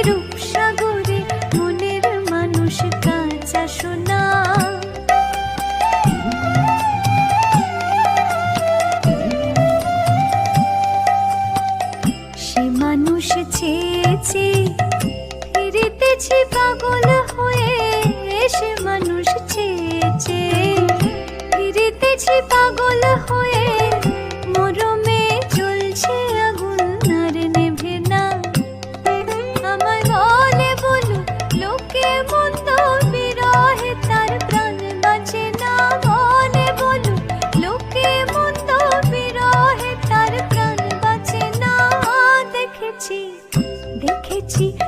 রূপসাগরে মনের মানুষ কাঁচা সোনা। সে মানুষ চেয়েছে ফিরিতেছি পাগল হয়ে, সে মানুষ চেয়েছে ফিরিতেছি পাগল